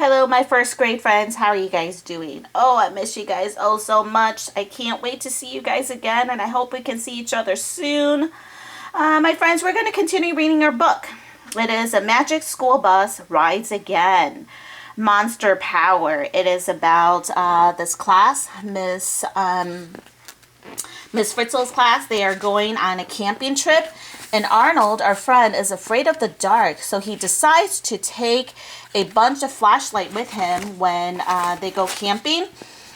Hello, my first grade friends. How are you guys doing? Oh, I miss you guys oh so much. I can't wait to see you guys again, and I hope we can see each other soon. My friends, we're going to continue reading our book. It is A Magic School Bus Rides Again. Monster Power. It is about this class, Miss Fritzl's class. They are going on a camping trip, and Arnold, our friend, is afraid of the dark, so he decides to take a bunch of flashlight with him when they go camping.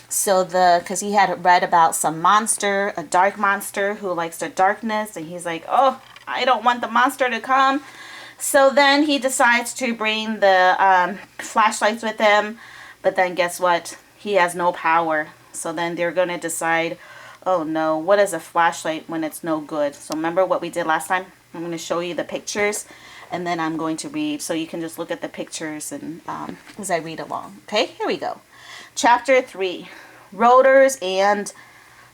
So because he had read about some monster, a dark monster who likes the darkness, and he's like, oh, I don't want the monster to come. So then he decides to bring the flashlights with him, but then guess what? He has no power. So then they're going to decide, oh no, what is a flashlight when it's no good? So remember what we did last time? I'm going to show you the pictures, and then I'm going to read, so you can just look at the pictures and as I read along. Okay, here we go. Chapter 3, Rotors and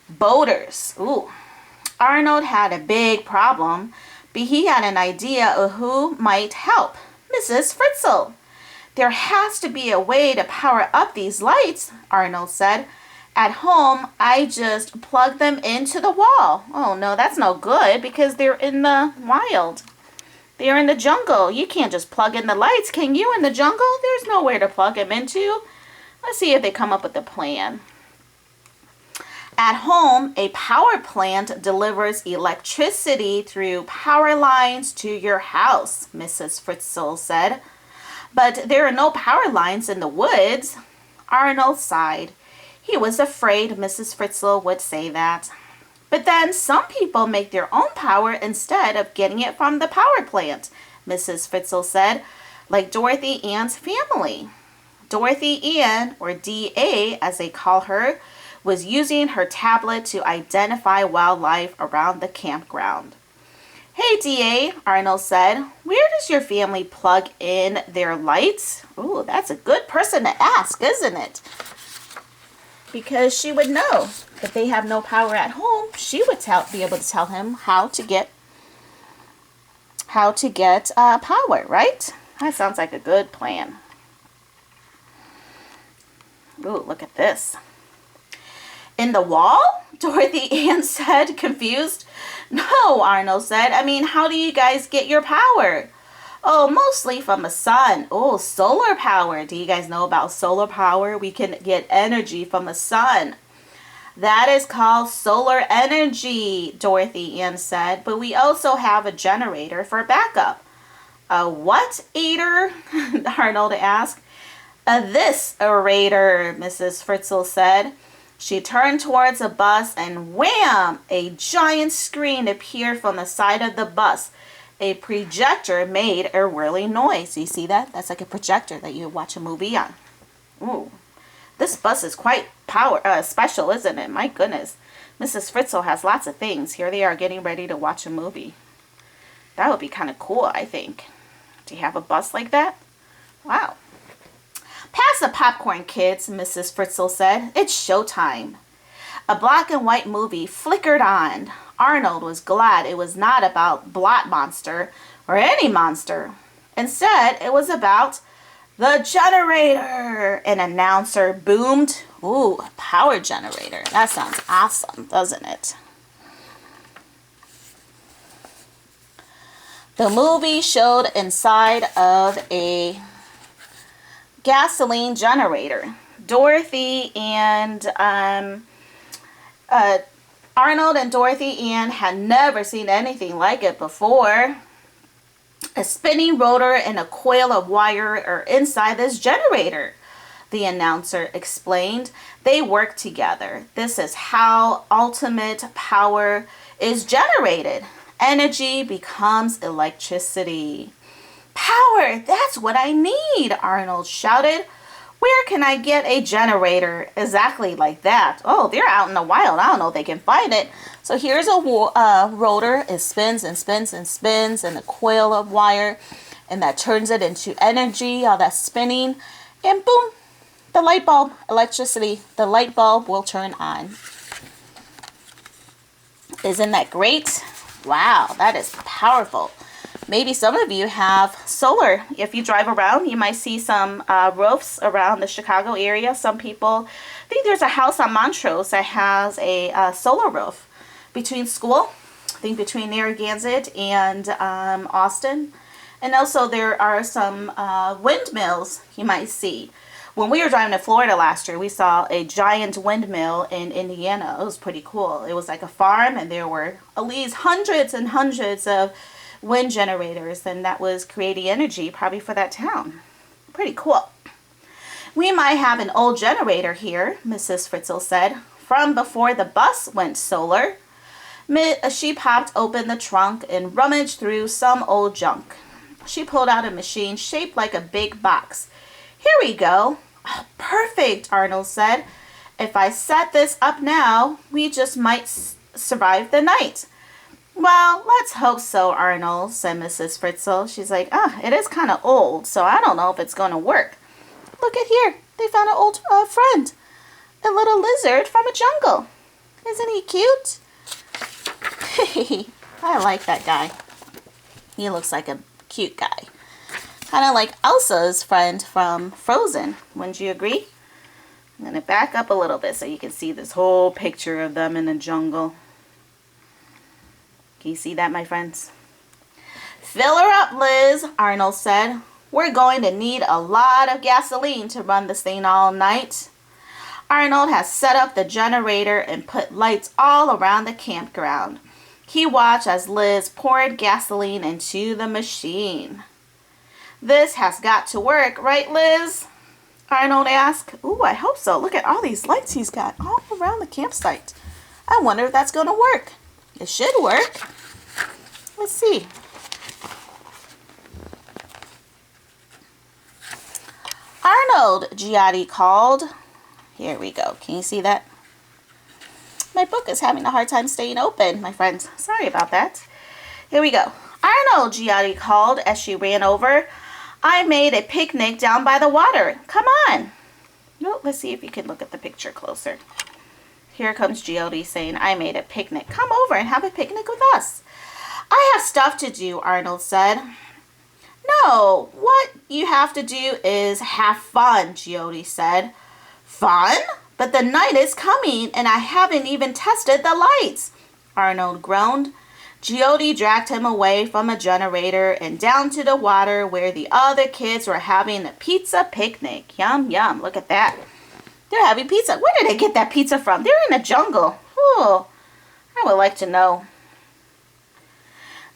Boaters. Ooh, Arnold had a big problem, but he had an idea of who might help. Mrs. Fritzl. There has to be a way to power up these lights, Arnold said. At home, I just plug them into the wall. Oh no, that's no good because they're in the wild. They're in the jungle. You can't just plug in the lights, can you, in the jungle? There's nowhere to plug them into. Let's see if they come up with a plan. At home, a power plant delivers electricity through power lines to your house, Mrs. Fritzl said. But there are no power lines in the woods. Arnold sighed. He was afraid Mrs. Fritzl would say that. But then some people make their own power instead of getting it from the power plant, Mrs. Fritzl said, like Dorothy Ann's family. Dorothy Ann, or D.A. as they call her, was using her tablet to identify wildlife around the campground. Hey, D.A., Arnold said, where does your family plug in their lights? Ooh, that's a good person to ask, isn't it? Because she would know if they have no power at home, she would be able to tell him how to get power, right? That sounds like a good plan. Ooh, look at this. In the wall? Dorothy Ann said, confused. No, Arnold said. I mean, how do you guys get your power? Oh, mostly from the sun. Oh, solar power. Do you guys know about solar power? We can get energy from the sun. That is called solar energy, Dorothy Ann said. But we also have a generator for backup. A what, Ader? Arnold asked. A this-erator, Mrs. Fritzl said. She turned towards a bus and wham! A giant screen appeared from the side of the bus. A projector made a whirling noise. You see that? That's like a projector that you watch a movie on. Ooh, this bus is quite special, isn't it? My goodness. Mrs. Fritzl has lots of things. Here they are getting ready to watch a movie. That would be kind of cool, I think. Do you have a bus like that? Wow. Pass the popcorn, kids, Mrs. Fritzl said. It's showtime. A black and white movie flickered on. Arnold was glad it was not about Blot Monster or any monster. Instead, it was about the generator. An announcer boomed. Ooh, a power generator. That sounds awesome, doesn't it? The movie showed inside of a gasoline generator. Dorothy and Arnold and Dorothy Ann had never seen anything like it before. A spinning rotor and a coil of wire are inside this generator, the announcer explained. They work together. This is how ultimate power is generated. Energy becomes electricity. Power, that's what I need, Arnold shouted. Where can I get a generator exactly like that? Oh, they're out in the wild. I don't know if they can find it. So here's a rotor. It spins and spins and spins, and a coil of wire, and that turns it into energy, all that spinning, and boom, the light bulb, electricity. The light bulb will turn on. Isn't that great? Wow, that is powerful. Maybe some of you have solar. If you drive around, you might see some roofs around the Chicago area. Some people, I think there's a house on Montrose that has a solar roof between school, I think between Narragansett and Austin. And also there are some windmills you might see. When we were driving to Florida last year, we saw a giant windmill in Indiana. It was pretty cool. It was like a farm, and there were at least hundreds and hundreds of wind generators, and that was creating energy probably for that town. Pretty cool. We might have an old generator here, Mrs. Fritzl said, from before the bus went solar. She popped open the trunk and rummaged through some old junk. She pulled out a machine shaped like a big box. Here we go. Oh, perfect, Arnold said. If I set this up now, we just might survive the night. Well, let's hope so, Arnold, said Mrs. Fritzl. She's like, it is kind of old, so I don't know if it's going to work. Look at here. They found an old friend. A little lizard from a jungle. Isn't he cute? I like that guy. He looks like a cute guy. Kind of like Elsa's friend from Frozen. Wouldn't you agree? I'm going to back up a little bit so you can see this whole picture of them in the jungle. Can you see that, my friends? Fill her up, Liz, Arnold said. We're going to need a lot of gasoline to run this thing all night. Arnold has set up the generator and put lights all around the campground. He watched as Liz poured gasoline into the machine. This has got to work, right, Liz? Arnold asked. Ooh, I hope so. Look at all these lights he's got all around the campsite. I wonder if that's going to work. It should work. Let's see. Arnold, Giotti called. Here we go. Can you see that? My book is having a hard time staying open, my friends. Sorry about that. Here we go. Arnold, Giotti called as she ran over. I made a picnic down by the water. Come on. Oh, let's see if you can look at the picture closer. Here comes Giotti saying, I made a picnic. Come over and have a picnic with us. I have stuff to do, Arnold said. No, what you have to do is have fun, Giotti said. Fun? But the night is coming and I haven't even tested the lights, Arnold groaned. Giotti dragged him away from a generator and down to the water where the other kids were having a pizza picnic. Yum, yum. Look at that. They're having pizza. Where did they get that pizza from? They're in the jungle. Oh, I would like to know.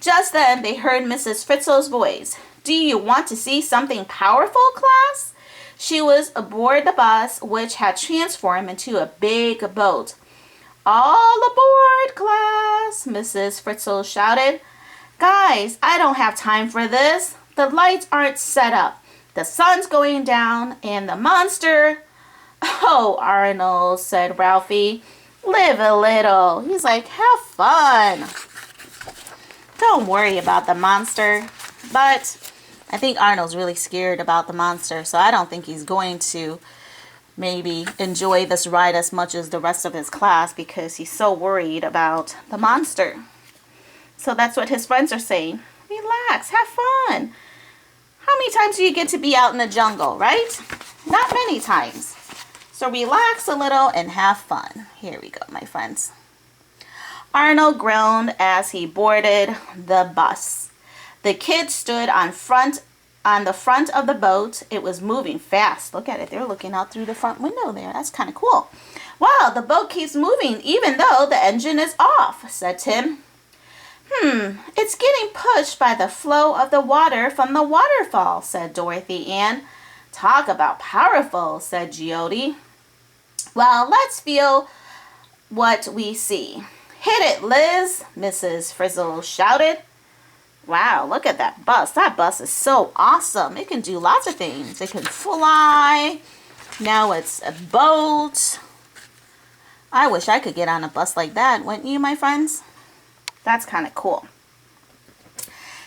Just then, they heard Mrs. Fritzl's voice. Do you want to see something powerful, class? She was aboard the bus, which had transformed into a big boat. All aboard, class, Mrs. Fritzl shouted. Guys, I don't have time for this. The lights aren't set up. The sun's going down and the monster... Oh, Arnold, said Ralphie. Live a little. He's like, have fun. Don't worry about the monster. But I think Arnold's really scared about the monster, so I don't think he's going to maybe enjoy this ride as much as the rest of his class because he's so worried about the monster. So that's what his friends are saying. Relax, have fun. How many times do you get to be out in the jungle, right? Not many times. So relax a little and have fun. Here we go, my friends. Arnold groaned as he boarded the bus. The kids stood on the front of the boat. It was moving fast. Look at it. They're looking out through the front window there. That's kind of cool. Wow, the boat keeps moving even though the engine is off, said Tim. It's getting pushed by the flow of the water from the waterfall, said Dorothy Ann. Talk about powerful, said Giotti. Well, let's feel what we see. Hit it, Liz, Mrs. Fritzl shouted. Wow, look at that bus. That bus is so awesome. It can do lots of things. It can fly. Now it's a boat. I wish I could get on a bus like that, wouldn't you, my friends? That's kind of cool.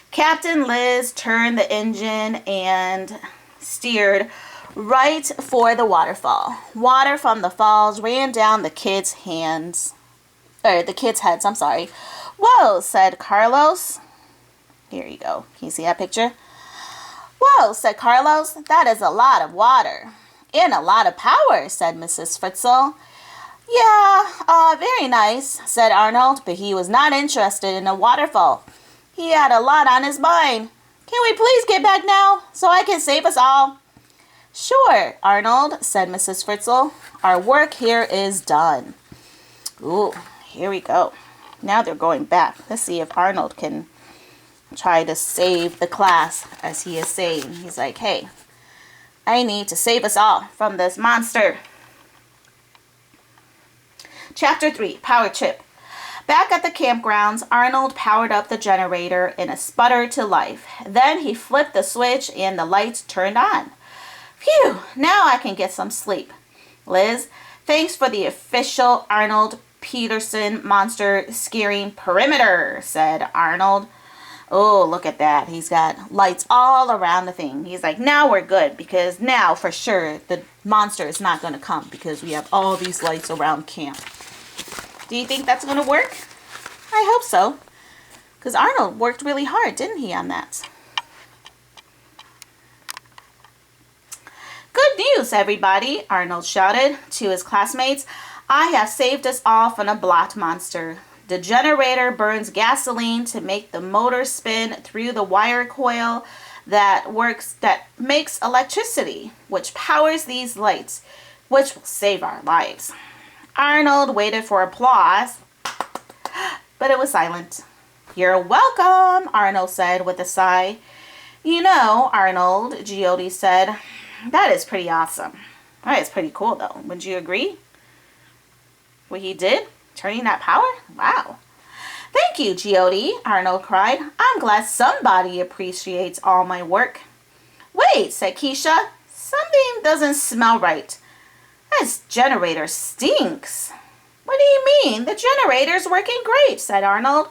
Captain Liz turned the engine and steered right for the waterfall. Water from the falls ran down the kids' heads. I'm sorry. Whoa, said Carlos. Here you go. Can you see that picture? Whoa, said Carlos. That is a lot of water. And a lot of power, said Mrs. Fritzl. Yeah, very nice, said Arnold, but he was not interested in a waterfall. He had a lot on his mind. Can we please get back now so I can save us all? Sure, Arnold, said Mrs. Fritzl. Our work here is done. Ooh, here we go. Now they're going back. Let's see if Arnold can try to save the class, as he is saying. He's like, hey, I need to save us all from this monster. Chapter 3, Power Trip. Back at the campgrounds, Arnold powered up the generator and it sputtered to life. Then he flipped the switch and the lights turned on. Phew, now I can get some sleep. Liz, thanks for the official Arnold Peterson monster scaring perimeter, said Arnold. Oh, look at that. He's got lights all around the thing. He's like, now we're good, because now for sure the monster is not going to come because we have all these lights around camp. Do you think that's going to work? I hope so. Because Arnold worked really hard, didn't he, on that? Good news, everybody, Arnold shouted to his classmates. I have saved us all from a blot monster. The generator burns gasoline to make the motor spin through the wire coil that makes electricity, which powers these lights, which will save our lives. Arnold waited for applause, but it was silent. You're welcome, Arnold said with a sigh. You know, Arnold, Giodi said, that is pretty awesome. That is pretty cool, though. Wouldn't you agree? What he did? Turning that power? Wow. Thank you, Giodi, Arnold cried. I'm glad somebody appreciates all my work. Wait, said Keisha. Something doesn't smell right. This generator stinks. What do you mean? The generator's working great, said Arnold.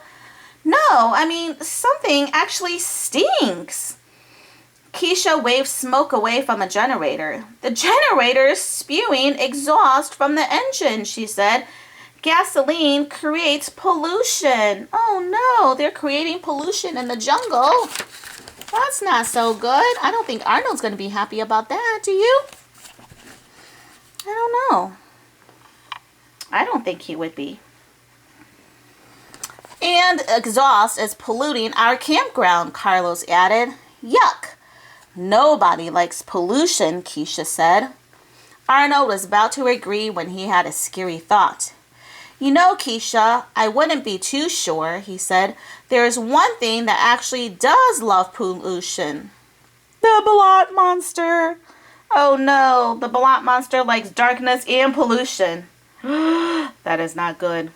No, I mean, something actually stinks. Keisha waved smoke away from the generator. The generator's spewing exhaust from the engine, she said. Gasoline creates pollution. Oh no, they're creating pollution in the jungle. That's not so good. I don't think Arnold's going to be happy about that, do you? I don't know. I don't think he would be. And exhaust is polluting our campground, Carlos added. Yuck. Nobody likes pollution, Keisha said. Arnold was about to agree when he had a scary thought. You know, Keisha, I wouldn't be too sure, he said. There is one thing that actually does love pollution. The blot monster. Oh no, the blot monster likes darkness and pollution. That is not good.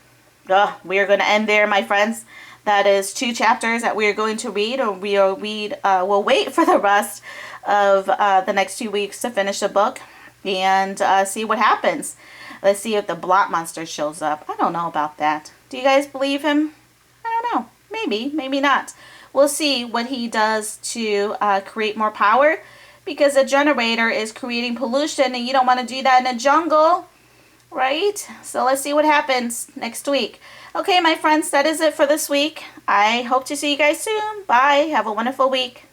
We are going to end there, my friends. That is 2 chapters that we are going to read, or we'll wait for the rest of the next 2 weeks to finish the book and see what happens. Let's see if the blot monster shows up. I don't know about that. Do you guys believe him? I don't know. Maybe, maybe not. We'll see what he does to create more power, because a generator is creating pollution and you don't want to do that in a jungle, right? So let's see what happens next week. Okay, my friends, that is it for this week. I hope to see you guys soon. Bye. Have a wonderful week.